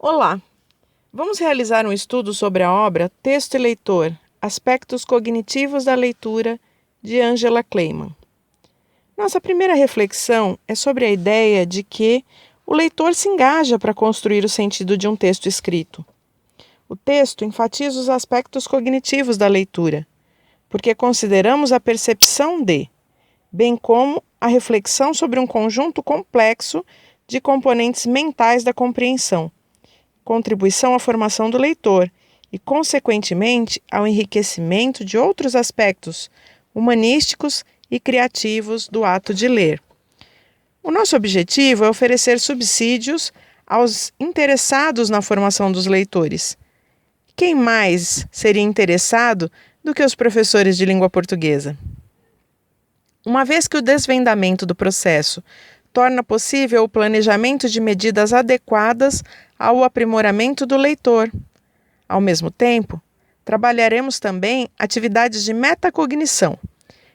Olá! Vamos realizar um estudo sobre a obra Texto e Leitor, Aspectos Cognitivos da Leitura, de Angela Kleiman. Nossa primeira reflexão é sobre a ideia de que o leitor se engaja para construir o sentido de um texto escrito. O texto enfatiza os aspectos cognitivos da leitura, porque consideramos a percepção de, bem como a reflexão sobre um conjunto complexo de componentes mentais da compreensão, contribuição à formação do leitor e, consequentemente, ao enriquecimento de outros aspectos humanísticos e criativos do ato de ler. O nosso objetivo é oferecer subsídios aos interessados na formação dos leitores. Quem mais seria interessado do que os professores de língua portuguesa? Uma vez que o desvendamento do processo torna possível o planejamento de medidas adequadas ao aprimoramento do leitor. Ao mesmo tempo, trabalharemos também atividades de metacognição,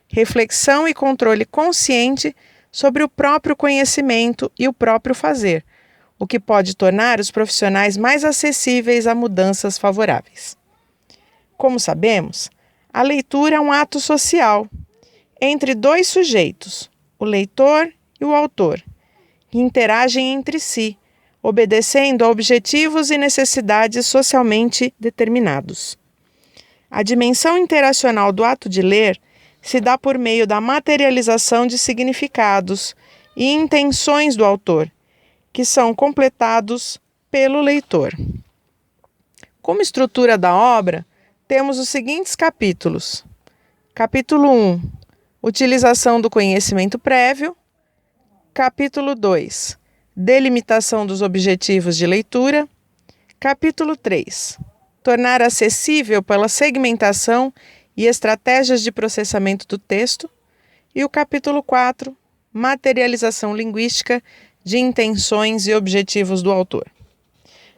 reflexão e controle consciente sobre o próprio conhecimento e o próprio fazer, o que pode tornar os profissionais mais acessíveis a mudanças favoráveis. Como sabemos, a leitura é um ato social entre dois sujeitos, o leitor e o autor, que interagem entre si, obedecendo a objetivos e necessidades socialmente determinados. A dimensão interacional do ato de ler se dá por meio da materialização de significados e intenções do autor, que são completados pelo leitor. Como estrutura da obra, temos os seguintes capítulos. Capítulo 1. Utilização do conhecimento prévio. Capítulo 2. Delimitação dos objetivos de leitura. Capítulo 3. Tornar acessível pela segmentação e estratégias de processamento do texto. E o capítulo 4. Materialização linguística de intenções e objetivos do autor.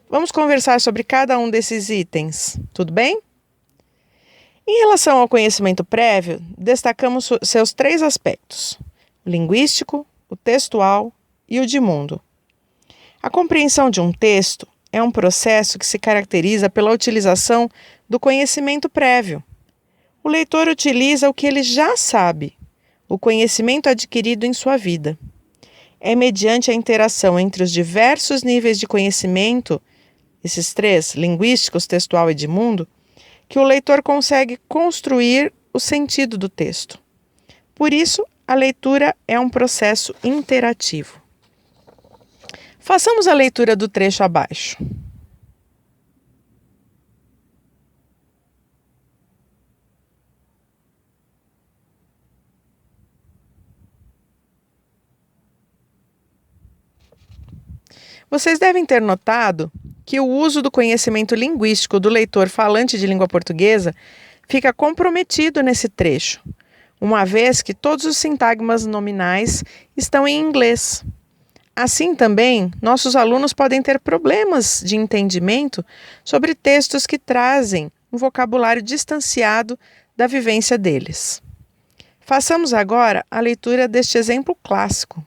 Vamos conversar sobre cada um desses itens, tudo bem? Em relação ao conhecimento prévio, destacamos seus 3 aspectos: o linguístico, o textual e o de mundo. A compreensão de um texto é um processo que se caracteriza pela utilização do conhecimento prévio. O leitor utiliza o que ele já sabe, o conhecimento adquirido em sua vida. É mediante a interação entre os diversos níveis de conhecimento, esses 3, linguísticos, textual e de mundo, que o leitor consegue construir o sentido do texto. Por isso, a leitura é um processo interativo. Façamos a leitura do trecho abaixo. Vocês devem ter notado que o uso do conhecimento linguístico do leitor falante de língua portuguesa fica comprometido nesse trecho, uma vez que todos os sintagmas nominais estão em inglês. Assim também, nossos alunos podem ter problemas de entendimento sobre textos que trazem um vocabulário distanciado da vivência deles. Façamos agora a leitura deste exemplo clássico.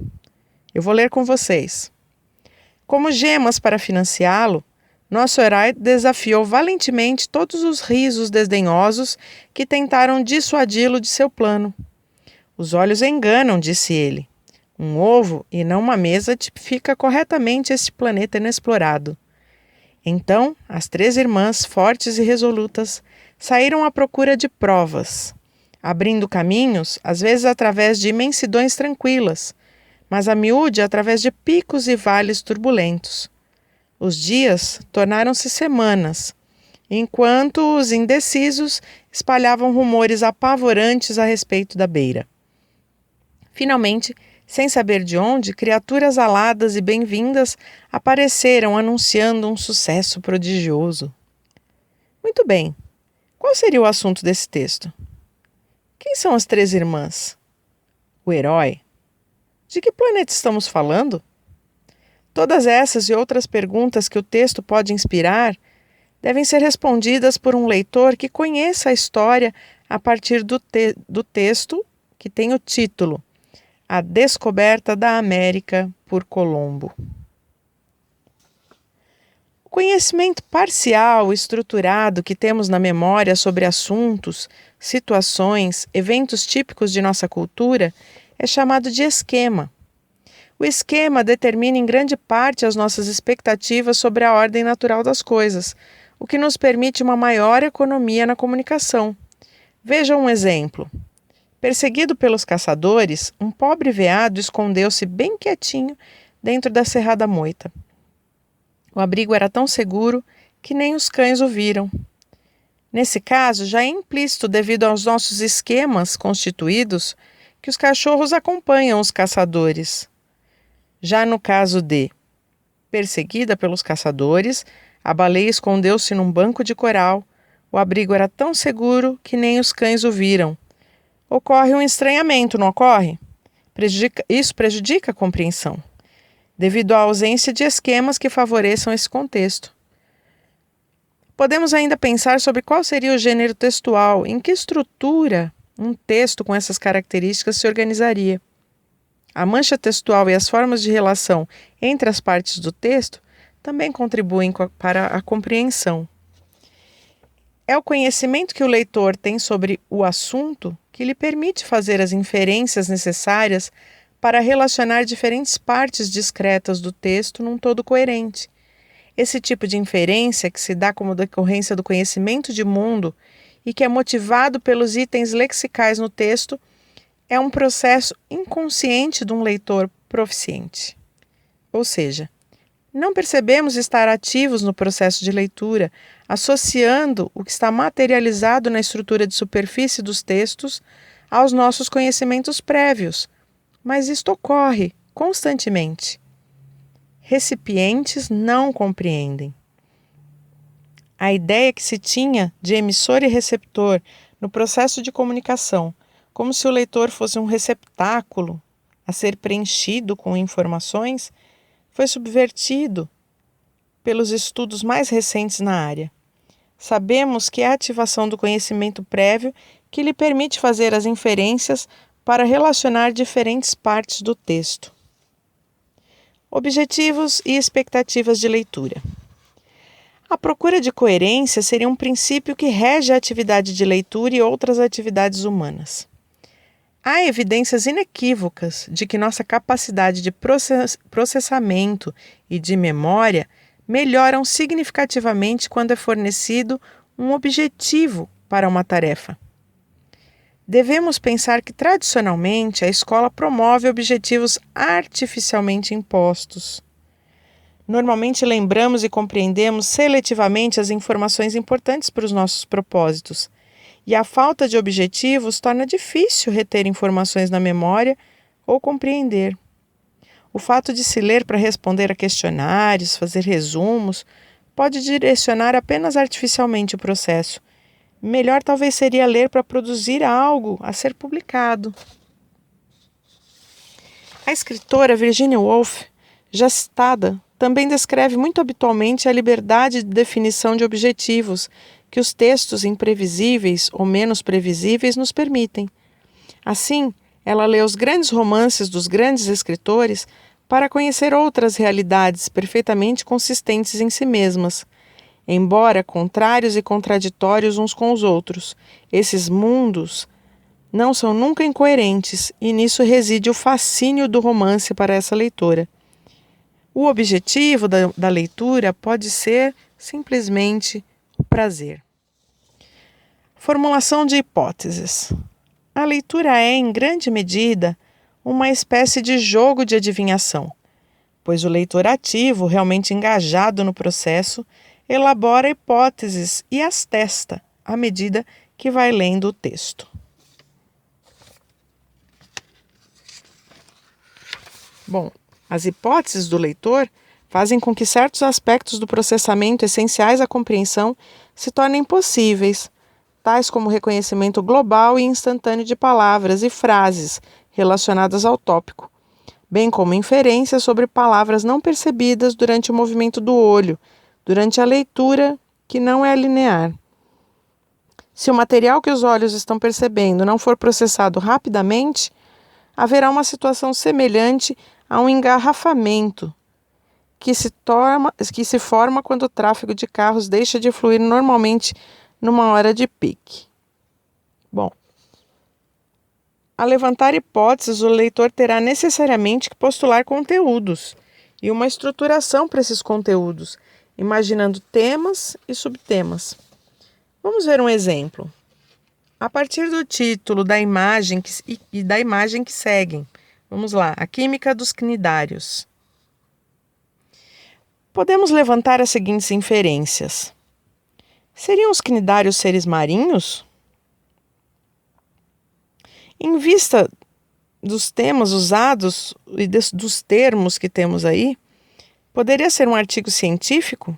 Eu vou ler com vocês. Como gemas para financiá-lo, nosso herói desafiou valentemente todos os risos desdenhosos que tentaram dissuadi-lo de seu plano. Os olhos enganam, disse ele. Um ovo e não uma mesa tipifica corretamente este planeta inexplorado. Então, as 3 irmãs, fortes e resolutas, saíram à procura de provas, abrindo caminhos, às vezes através de imensidões tranquilas, mas a miúde através de picos e vales turbulentos. Os dias tornaram-se semanas, enquanto os indecisos espalhavam rumores apavorantes a respeito da beira. Finalmente, sem saber de onde, criaturas aladas e bem-vindas apareceram anunciando um sucesso prodigioso. Muito bem, qual seria o assunto desse texto? Quem são as 3 irmãs? O herói? De que planeta estamos falando? Todas essas e outras perguntas que o texto pode inspirar devem ser respondidas por um leitor que conheça a história a partir do texto que tem o título A Descoberta da América por Colombo. conhecimento parcial, estruturado que temos na memória sobre assuntos, situações, eventos típicos de nossa cultura é chamado de esquema. O esquema determina em grande parte as nossas expectativas sobre a ordem natural das coisas, o que nos permite uma maior economia na comunicação. Veja um exemplo. Perseguido pelos caçadores, um pobre veado escondeu-se bem quietinho dentro da cerrada moita. O abrigo era tão seguro que nem os cães o viram. Nesse caso, já é implícito, devido aos nossos esquemas constituídos, que os cachorros acompanham os caçadores. Já no caso de perseguida pelos caçadores, a baleia escondeu-se num banco de coral. O abrigo era tão seguro que nem os cães o viram. Ocorre um estranhamento, não ocorre? Isso prejudica a compreensão, devido à ausência de esquemas que favoreçam esse contexto. Podemos ainda pensar sobre qual seria o gênero textual, em que estrutura um texto com essas características se organizaria. A mancha textual e as formas de relação entre as partes do texto também contribuem para a compreensão. É o conhecimento que o leitor tem sobre o assunto que lhe permite fazer as inferências necessárias para relacionar diferentes partes discretas do texto num todo coerente. Esse tipo de inferência, que se dá como decorrência do conhecimento de mundo e que é motivado pelos itens lexicais no texto, é um processo inconsciente de um leitor proficiente. Ou seja, não percebemos estar ativos no processo de leitura, associando o que está materializado na estrutura de superfície dos textos aos nossos conhecimentos prévios, mas isto ocorre constantemente. Recipientes não compreendem. A ideia que se tinha de emissor e receptor no processo de comunicação, como se o leitor fosse um receptáculo a ser preenchido com informações, foi subvertido pelos estudos mais recentes na área. Sabemos que é a ativação do conhecimento prévio que lhe permite fazer as inferências para relacionar diferentes partes do texto. Objetivos e expectativas de leitura. A procura de coerência seria um princípio que rege a atividade de leitura e outras atividades humanas. Há evidências inequívocas de que nossa capacidade de processamento e de memória melhoram significativamente quando é fornecido um objetivo para uma tarefa. Devemos pensar que, tradicionalmente, a escola promove objetivos artificialmente impostos. Normalmente lembramos e compreendemos seletivamente as informações importantes para os nossos propósitos, e a falta de objetivos torna difícil reter informações na memória ou compreender. O fato de se ler para responder a questionários, fazer resumos, pode direcionar apenas artificialmente o processo. Melhor talvez seria ler para produzir algo a ser publicado. A escritora Virginia Woolf, já citada, também descreve muito habitualmente a liberdade de definição de objetivos que os textos imprevisíveis ou menos previsíveis nos permitem. Assim, ela lê os grandes romances dos grandes escritores para conhecer outras realidades perfeitamente consistentes em si mesmas. Embora contrários e contraditórios uns com os outros, esses mundos não são nunca incoerentes e nisso reside o fascínio do romance para essa leitora. O objetivo da leitura pode ser simplesmente o prazer. Formulação de hipóteses. A leitura é, em grande medida, uma espécie de jogo de adivinhação, pois o leitor ativo, realmente engajado no processo, elabora hipóteses e as testa à medida que vai lendo o texto. Bom, as hipóteses do leitor fazem com que certos aspectos do processamento essenciais à compreensão se tornem possíveis, tais como o reconhecimento global e instantâneo de palavras e frases relacionadas ao tópico, bem como inferências sobre palavras não percebidas durante o movimento do olho, durante a leitura, que não é linear. Se o material que os olhos estão percebendo não for processado rapidamente, haverá uma situação semelhante a um engarrafamento, que se forma quando o tráfego de carros deixa de fluir normalmente numa hora de pique. Bom, a levantar hipóteses, o leitor terá necessariamente que postular conteúdos e uma estruturação para esses conteúdos, imaginando temas e subtemas. Vamos ver um exemplo. A partir do título da imagem e da imagem que seguem. Vamos lá, a química dos cnidários. Podemos levantar as seguintes inferências. Seriam os cnidários seres marinhos? Em vista dos temas usados e dos termos que temos aí, poderia ser um artigo científico?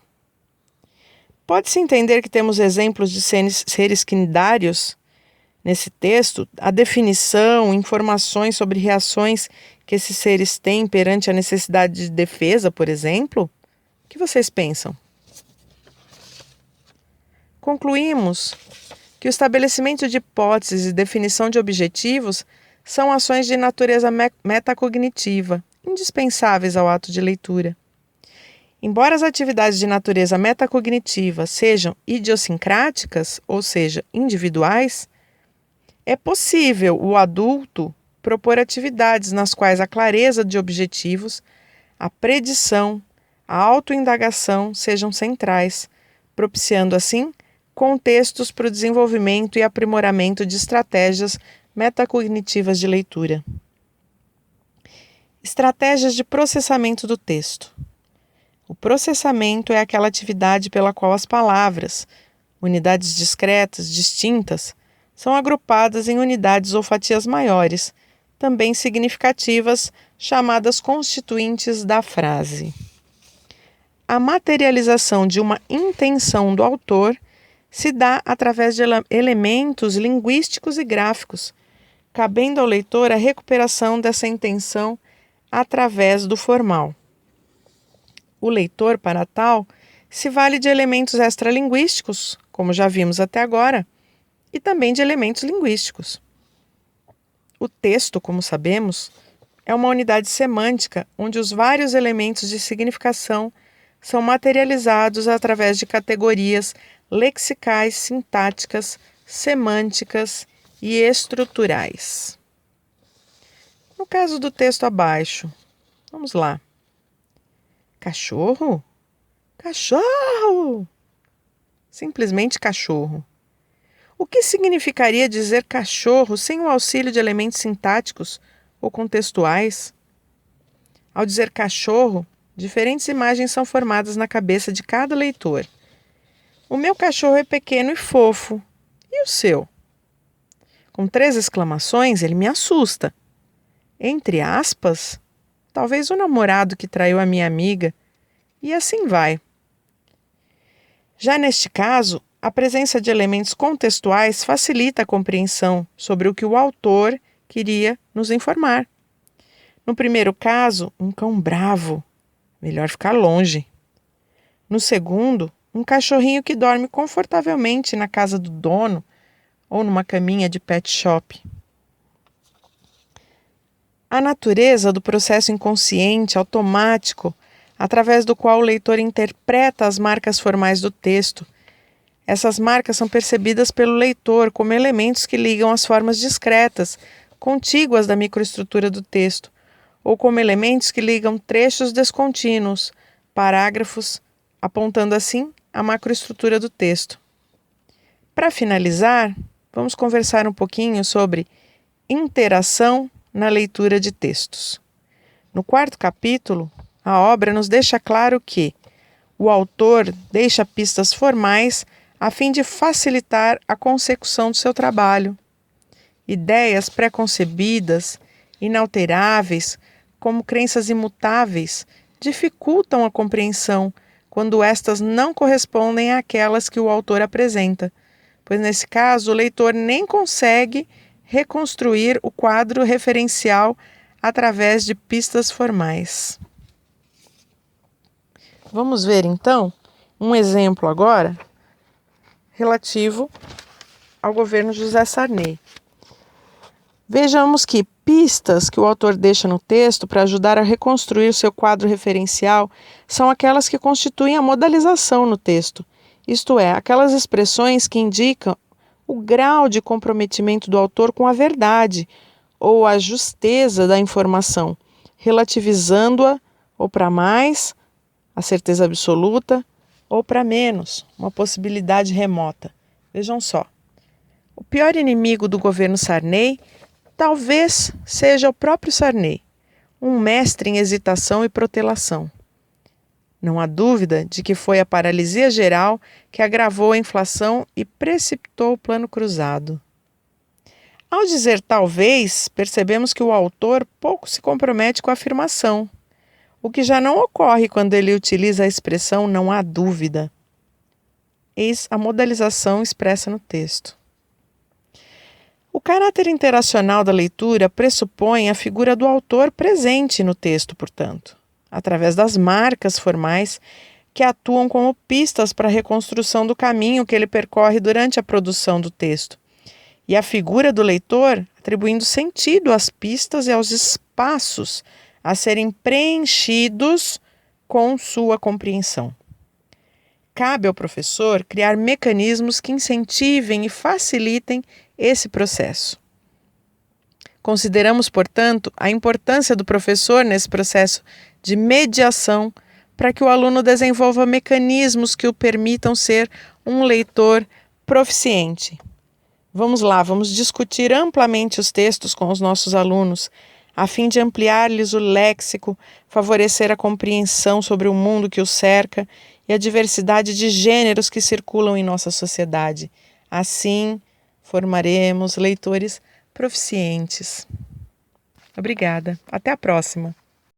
Pode-se entender que temos exemplos de seres cnidários nesse texto, a definição, informações sobre reações que esses seres têm perante a necessidade de defesa, por exemplo? O que vocês pensam? Concluímos que o estabelecimento de hipóteses e definição de objetivos são ações de natureza metacognitiva, indispensáveis ao ato de leitura. Embora as atividades de natureza metacognitiva sejam idiosincráticas, ou seja, individuais, é possível o adulto propor atividades nas quais a clareza de objetivos, a predição, a autoindagação sejam centrais, propiciando assim contextos para o desenvolvimento e aprimoramento de estratégias metacognitivas de leitura. Estratégias de processamento do texto. O processamento é aquela atividade pela qual as palavras, unidades discretas, distintas, são agrupadas em unidades ou fatias maiores, também significativas, chamadas constituintes da frase. A materialização de uma intenção do autor se dá através de elementos linguísticos e gráficos, cabendo ao leitor a recuperação dessa intenção através do formal. O leitor, para tal, se vale de elementos extralinguísticos, como já vimos até agora, e também de elementos linguísticos. O texto, como sabemos, é uma unidade semântica onde os vários elementos de significação são materializados através de categorias lexicais, sintáticas, semânticas e estruturais. No caso do texto abaixo, vamos lá. Cachorro? Cachorro! Simplesmente cachorro. O que significaria dizer cachorro sem o auxílio de elementos sintáticos ou contextuais? Ao dizer cachorro, diferentes imagens são formadas na cabeça de cada leitor. O meu cachorro é pequeno e fofo. E o seu? Com 3 exclamações, ele me assusta. Entre aspas, talvez o namorado que traiu a minha amiga. E assim vai. Já neste caso, a presença de elementos contextuais facilita a compreensão sobre o que o autor queria nos informar. No primeiro caso, um cão bravo. Melhor ficar longe. No segundo, um cachorrinho que dorme confortavelmente na casa do dono ou numa caminha de pet shop. A natureza do processo inconsciente, automático, através do qual o leitor interpreta as marcas formais do texto. Essas marcas são percebidas pelo leitor como elementos que ligam as formas discretas, contíguas da microestrutura do texto, ou como elementos que ligam trechos descontínuos, parágrafos, apontando assim a macroestrutura do texto. Para finalizar, vamos conversar um pouquinho sobre interação na leitura de textos. No 4º capítulo, a obra nos deixa claro que o autor deixa pistas formais a fim de facilitar a consecução do seu trabalho. Ideias pré-concebidas, inalteráveis, como crenças imutáveis, dificultam a compreensão quando estas não correspondem àquelas que o autor apresenta, pois nesse caso o leitor nem consegue reconstruir o quadro referencial através de pistas formais. Vamos ver então um exemplo agora relativo ao governo José Sarney. Vejamos que, pistas que o autor deixa no texto para ajudar a reconstruir o seu quadro referencial são aquelas que constituem a modalização no texto, isto é, aquelas expressões que indicam o grau de comprometimento do autor com a verdade ou a justeza da informação, relativizando-a ou para mais, a certeza absoluta, ou para menos, uma possibilidade remota. Vejam só, o pior inimigo do governo Sarney talvez seja o próprio Sarney, um mestre em hesitação e protelação. Não há dúvida de que foi a paralisia geral que agravou a inflação e precipitou o plano cruzado. Ao dizer talvez, percebemos que o autor pouco se compromete com a afirmação, o que já não ocorre quando ele utiliza a expressão não há dúvida. Eis a modalização expressa no texto. O caráter interacional da leitura pressupõe a figura do autor presente no texto, portanto, através das marcas formais que atuam como pistas para a reconstrução do caminho que ele percorre durante a produção do texto, e a figura do leitor atribuindo sentido às pistas e aos espaços a serem preenchidos com sua compreensão. Cabe ao professor criar mecanismos que incentivem e facilitem esse processo. Consideramos, portanto, a importância do professor nesse processo de mediação para que o aluno desenvolva mecanismos que o permitam ser um leitor proficiente. Vamos lá, vamos discutir amplamente os textos com os nossos alunos, a fim de ampliar-lhes o léxico, favorecer a compreensão sobre o mundo que os cerca e a diversidade de gêneros que circulam em nossa sociedade. Assim, formaremos leitores proficientes. Obrigada. Até a próxima.